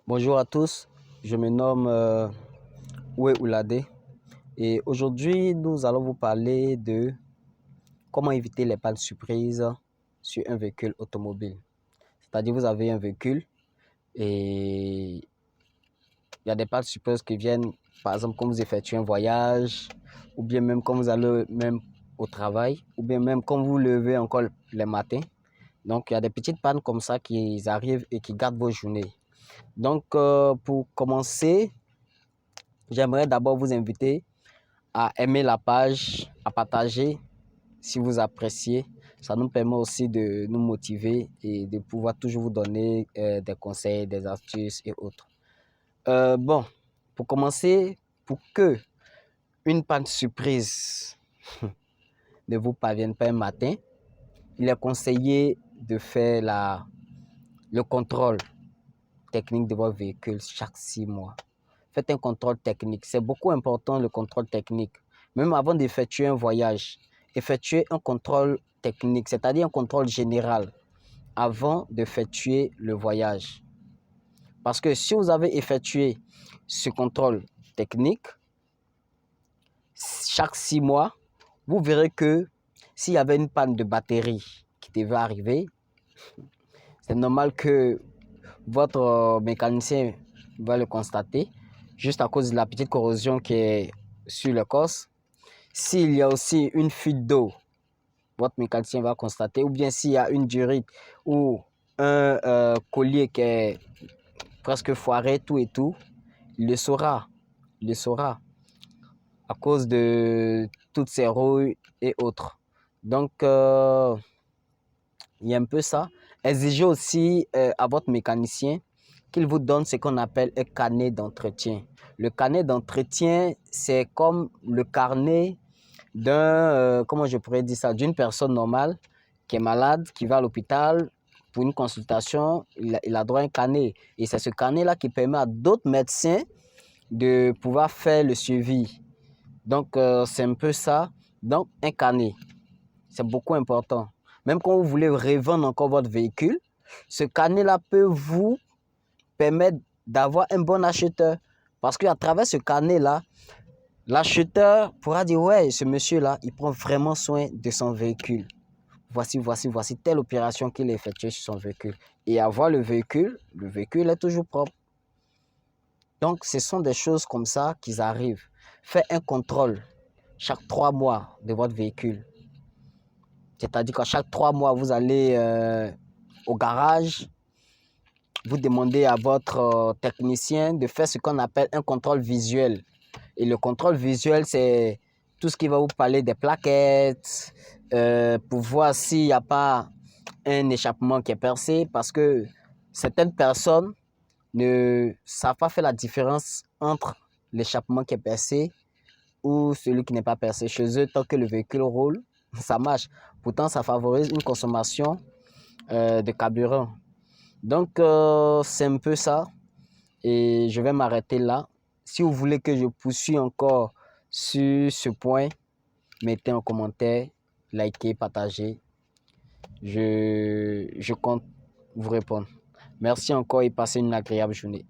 Bonjour à tous, je me nomme Oué Oulade et aujourd'hui nous allons vous parler de comment éviter les pannes surprises sur un véhicule automobile. C'est-à-dire vous avez un véhicule et il y a des pannes surprises qui viennent par exemple quand vous effectuez un voyage ou bien même quand vous allez même au travail ou bien même quand vous levez encore les matins. Donc il y a des petites pannes comme ça qui arrivent et qui gardent vos journées. Donc pour commencer, j'aimerais d'abord vous inviter à aimer la page, à partager si vous appréciez. Ça nous permet aussi de nous motiver et de pouvoir toujours vous donner des conseils, des astuces et autres. Bon, pour commencer, pour que une panne surprise ne vous parvienne pas un matin, il est conseillé de faire le contrôle technique de votre véhicule chaque 6 mois. Faites un contrôle technique. C'est beaucoup important le contrôle technique. Même avant d'effectuer un voyage, effectuez un contrôle technique, c'est-à-dire un contrôle général avant d'effectuer le voyage. Parce que si vous avez effectué ce contrôle technique, chaque 6 mois, vous verrez que s'il y avait une panne de batterie qui devait arriver, c'est normal que votre mécanicien va le constater juste à cause de la petite corrosion qui est sur le corse. S'il y a aussi une fuite d'eau, votre mécanicien va constater, ou bien s'il y a une durite ou un collier qui est presque foiré, tout et tout, il le saura. Il le saura à cause de toutes ces rouilles et autres. Donc, il y a un peu ça. Exigez aussi à votre mécanicien qu'il vous donne ce qu'on appelle un carnet d'entretien. Le carnet d'entretien, c'est comme le carnet comment je pourrais dire ça, d'une personne normale qui est malade, qui va à l'hôpital pour une consultation, il a droit à un carnet. Et c'est ce carnet-là qui permet à d'autres médecins de pouvoir faire le suivi. Donc, c'est un peu ça. Donc, un carnet, c'est beaucoup important. Même quand vous voulez revendre encore votre véhicule, ce carnet-là peut vous permettre d'avoir un bon acheteur. Parce qu'à travers ce carnet-là, l'acheteur pourra dire, ouais, ce monsieur-là, il prend vraiment soin de son véhicule. Voici telle opération qu'il a effectuée sur son véhicule. Et avoir le véhicule est toujours propre. Donc, ce sont des choses comme ça qui arrivent. Faites un contrôle chaque 3 mois de votre véhicule. C'est-à-dire qu'à chaque 3 mois, vous allez au garage, vous demandez à votre technicien de faire ce qu'on appelle un contrôle visuel. Et le contrôle visuel, c'est tout ce qui va vous parler des plaquettes, pour voir s'il n'y a pas un échappement qui est percé, parce que certaines personnes ne savent pas faire la différence entre l'échappement qui est percé ou celui qui n'est pas percé. Chez eux, tant que le véhicule roule, ça marche. Pourtant, ça favorise une consommation de carburant. Donc, c'est un peu ça. Et je vais m'arrêter là. Si vous voulez que je poursuive encore sur ce point, mettez en commentaire, likez, partagez. Je compte vous répondre. Merci encore et passez une agréable journée.